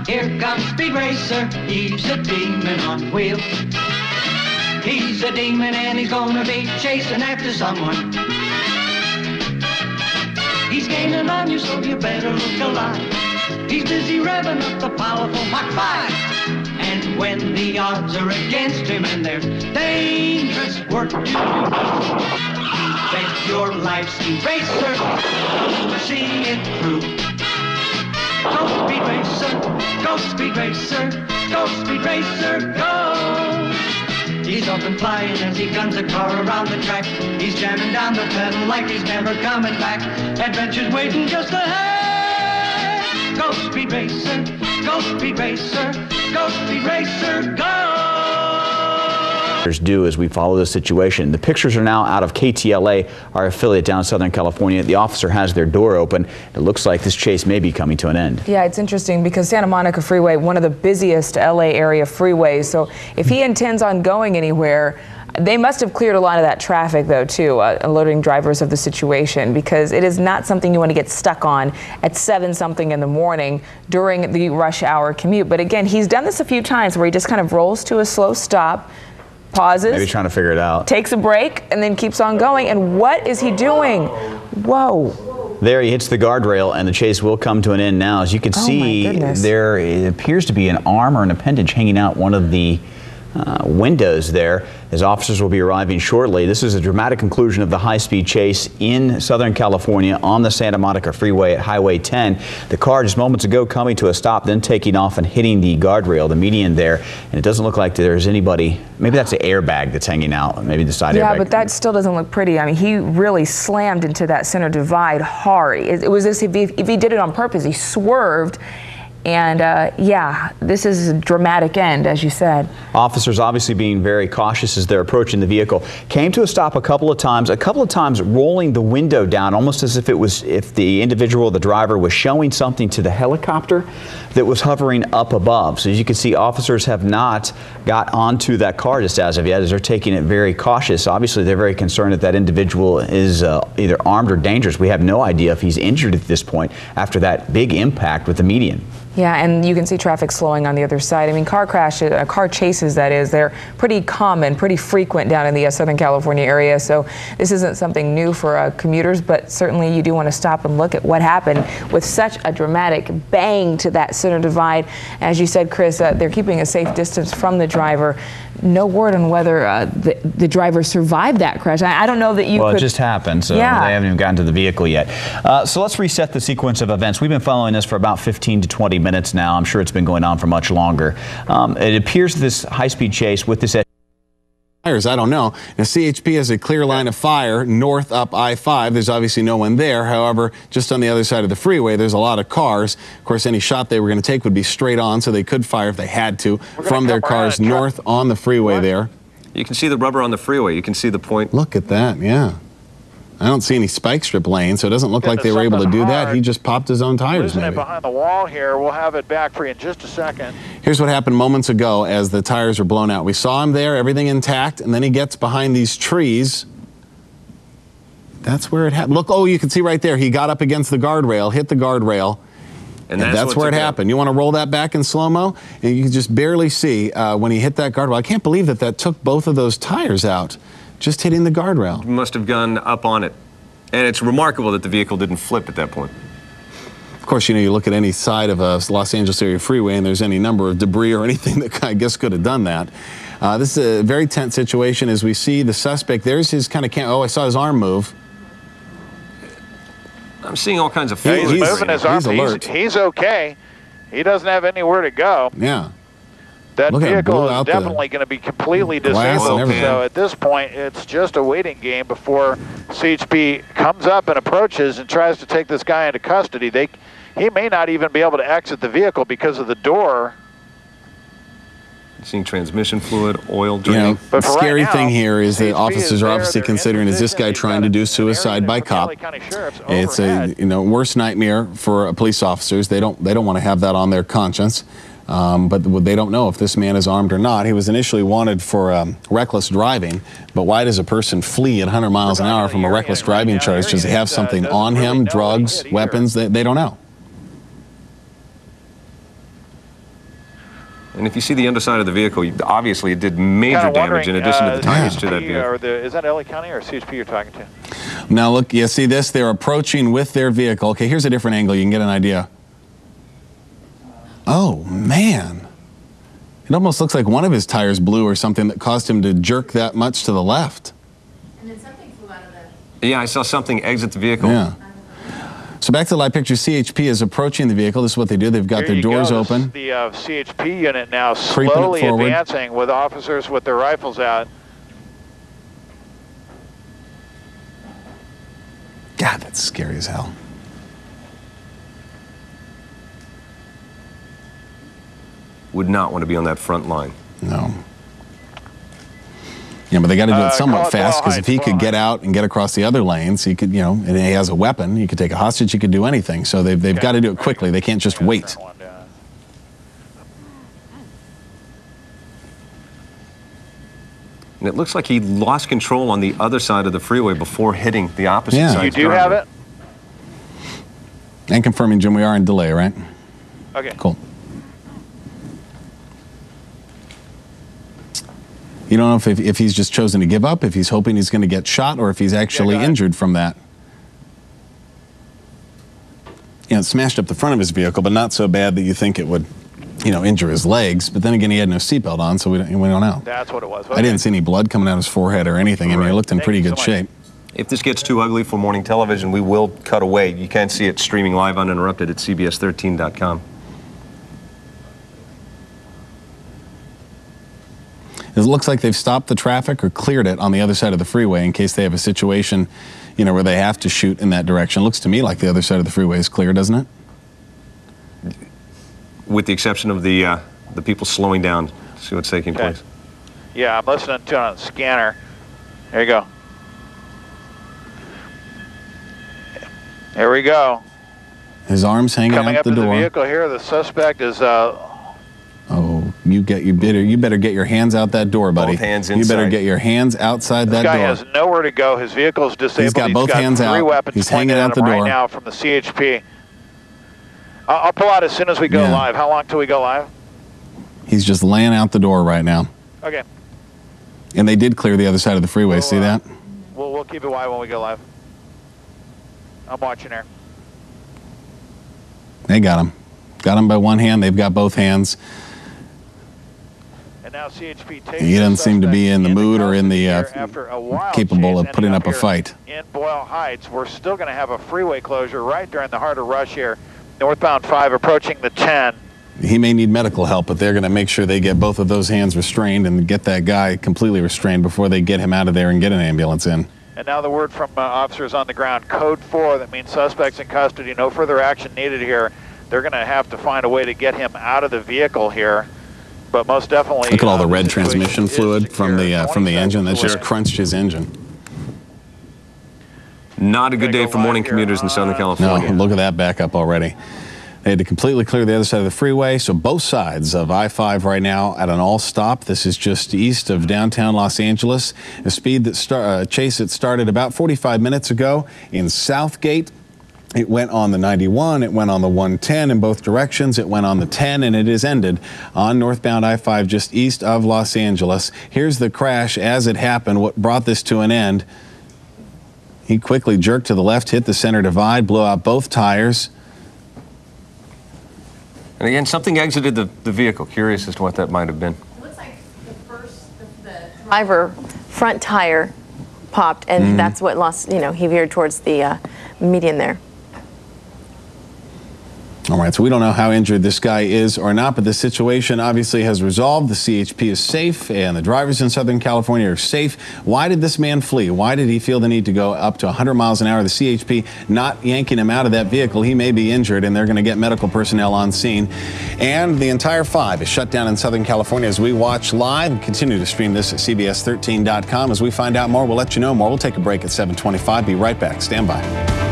Here comes Speed Racer, he's a demon on wheels. He's a demon and he's gonna be chasing after someone. He's gaining on you, so you better look alive. He's busy revving up the powerful Mach 5. And when the odds are against him and there's dangerous work to do, bet your life, Speed Racer, to see it through. Go Speed Racer, go Speed Racer, go Speed Racer, go! He's up and flying as he guns a car around the track. He's jamming down the pedal like he's never coming back. Adventure's waiting just ahead. Go Speed Racer, go Speed Racer, go Speed Racer, go! Do as we follow this situation. The pictures are now out of KTLA, our affiliate down in Southern California. The officer has their door open. It looks like this chase may be coming to an end. Yeah, it's interesting because Santa Monica Freeway, one of the busiest LA area freeways. So if he intends on going anywhere, they must have cleared a lot of that traffic, though, too, alerting drivers of the situation, because it is not something you want to get stuck on at 7-something in the morning during the rush hour commute. But again, he's done this a few times where he just kind of rolls to a slow stop, pauses, maybe trying to figure it out, takes a break, and then keeps on going. And what is he doing? Whoa. There he hits the guardrail, and the chase will come to an end now. As you can see, there it appears to be an arm or an appendage hanging out one of the windows there, as officers will be arriving shortly. This is a dramatic conclusion of the high-speed chase in Southern California on the Santa Monica Freeway at Highway 10. The car just moments ago coming to a stop, then taking off and hitting the guardrail, the median there, and it doesn't look like there's anybody. Maybe that's the airbag that's hanging out, maybe the side airbag. Yeah, but that still doesn't look pretty. I mean, he really slammed into that center divide hard. It was as if he did it on purpose. He swerved. And yeah, this is a dramatic end, as you said. Officers obviously being very cautious as they're approaching the vehicle. Came to a stop a couple of times rolling the window down, almost as if the individual, the driver, was showing something to the helicopter that was hovering up above. So as you can see, officers have not got onto that car just as of yet, as they're taking it very cautious. Obviously, they're very concerned that individual is either armed or dangerous. We have no idea if he's injured at this point after that big impact with the median. Yeah, and you can see traffic slowing on the other side. I mean, car chases, that is, they're pretty common, pretty frequent down in the Southern California area. So this isn't something new for commuters, but certainly you do want to stop and look at what happened with such a dramatic bang to that center divide. As you said, Chris, they're keeping a safe distance from the driver. No word on whether the driver survived that crash. I don't know that you could. Well, it just happened, so yeah, they haven't even gotten to the vehicle yet. So let's reset the sequence of events. We've been following this for about 15 to 20 minutes now. I'm sure it's been going on for much longer. It appears this high-speed chase with this tires, I don't know. Now, CHP has a clear line of fire north up I-5. There's obviously no one there. However, just on the other side of the freeway, there's a lot of cars. Of course, any shot they were going to take would be straight on, so they could fire if they had to from their cars north on the freeway there. You can see the rubber on the freeway. You can see the point. Look at that, yeah. I don't see any spike strip lane, so it doesn't look like they were able to do that. He just popped his own tires, maybe. Behind the wall here. We'll have it back for you in just a second. Here's what happened moments ago as the tires were blown out. We saw him there, everything intact, and then he gets behind these trees. That's where it happened. Look, oh, you can see right there. He got up against the guardrail, hit the guardrail, and that's where it happened. You want to roll that back in slow-mo? And you can just barely see when he hit that guardrail. I can't believe that took both of those tires out. Just hitting the guardrail. Must have gone up on it. And it's remarkable that the vehicle didn't flip at that point. Of course, you know, you look at any side of a Los Angeles area freeway and there's any number of debris or anything that I guess could have done that. This is a very tense situation as we see the suspect. There's his kind of I saw his arm move. I'm seeing all kinds of he's moving his arm. He's okay. He doesn't have anywhere to go. Yeah. That vehicle is definitely going to be completely disabled. So at this point, it's just a waiting game before CHP comes up and approaches and tries to take this guy into custody. He may not even be able to exit the vehicle because of the door. Seeing transmission fluid, oil draining. You know, the scary thing here is that officers are obviously considering, is this guy trying to do suicide by cop? It's a worst nightmare for police officers. They don't want to have that on their conscience. But they don't know if this man is armed or not. He was initially wanted for reckless driving, but why does a person flee at 100 miles an hour from a reckless driving charge? Does he have something on him, drugs, weapons? They don't know. And if you see the underside of the vehicle, obviously it did major damage in addition to the tires to that vehicle. Is that LA County or CHP you're talking to? Now look, you see this? They're approaching with their vehicle. Okay, here's a different angle. You can get an idea. Oh, man. It almost looks like one of his tires blew or something that caused him to jerk that much to the left. And then something flew out of the... Yeah, I saw something exit the vehicle. Yeah. So back to the live picture, CHP is approaching the vehicle. This is what they do. They've got their doors open. The CHP unit now slowly advancing with officers with their rifles out. God, that's scary as hell. Would not want to be on that front line. No. Yeah, but they got to do it somewhat fast, because if he could get out and get across the other lanes, he could, and he has a weapon, he could take a hostage, he could do anything. So they've got to do it quickly. They can't just wait. And it looks like he lost control on the other side of the freeway before hitting the opposite side. You do have it? And confirming, Jim, we are in delay, right? Okay. Cool. You don't know if he's just chosen to give up, if he's hoping he's going to get shot, or if he's actually injured from that. It smashed up the front of his vehicle, but not so bad that you think it would, injure his legs. But then again, he had no seatbelt on, so we don't know. That's what it was. I didn't see any blood coming out of his forehead or anything. I mean, he looked in pretty good shape. If this gets too ugly for morning television, we will cut away. You can't see it streaming live uninterrupted at CBS13.com. It looks like they've stopped the traffic or cleared it on the other side of the freeway in case they have a situation, where they have to shoot in that direction. It looks to me like the other side of the freeway is clear, doesn't it? With the exception of the people slowing down to see what's taking place. Yeah, I'm listening to it on the scanner. There you go. Here we go. His arms hanging Coming out the door. Coming up to the vehicle here, the suspect is... Oh, you better get your hands out that door, buddy. Both hands inside. You better get your hands outside that door. This guy has nowhere to go. His vehicle's disabled. He's got both hands out. 3 weapons He's hanging out the door right now from the CHP. I'll pull out as soon as we go live. How long till we go live? He's just laying out the door right now. Okay. And they did clear the other side of the freeway. See that? We'll keep it wide when we go live. I'm watching there. They got him. Got him by one hand. They've got both hands. And now CHP takes he doesn't seem to be in the mood or in the capable of putting up a fight. In Boyle Heights, we're still going to have a freeway closure right during the heart of rush here. Northbound 5 approaching the 10. He may need medical help, but they're going to make sure they get both of those hands restrained and get that guy completely restrained before they get him out of there and get an ambulance in. And now the word from officers on the ground, code 4, that means suspects in custody, no further action needed here. They're going to have to find a way to get him out of the vehicle here. But most definitely... Look at all the red transmission fluid from the engine. That just crunched his engine. Not a good day for morning commuters in Southern California. No, look at that backup already. They had to completely clear the other side of the freeway, so both sides of I-5 right now at an all-stop. This is just east of downtown Los Angeles. A speed that chase that started about 45 minutes ago in Southgate. It went on the 91, it went on the 110 in both directions, it went on the 10, and it is ended on northbound I-5 just east of Los Angeles. Here's the crash as it happened, what brought this to an end. He quickly jerked to the left, hit the center divide, blew out both tires. And again, something exited the vehicle. Curious as to what that might have been. It looks like the driver front tire popped, and that's what lost, he veered towards the median there. All right, so we don't know how injured this guy is or not, but the situation obviously has resolved. The CHP is safe, and the drivers in Southern California are safe. Why did this man flee? Why did he feel the need to go up to 100 miles an hour? The CHP not yanking him out of that vehicle. He may be injured, and they're going to get medical personnel on scene. And the entire 5 is shut down in Southern California as we watch live and continue to stream this at CBS13.com. As we find out more, we'll let you know more. We'll take a break at 7:25. Be right back. Stand by.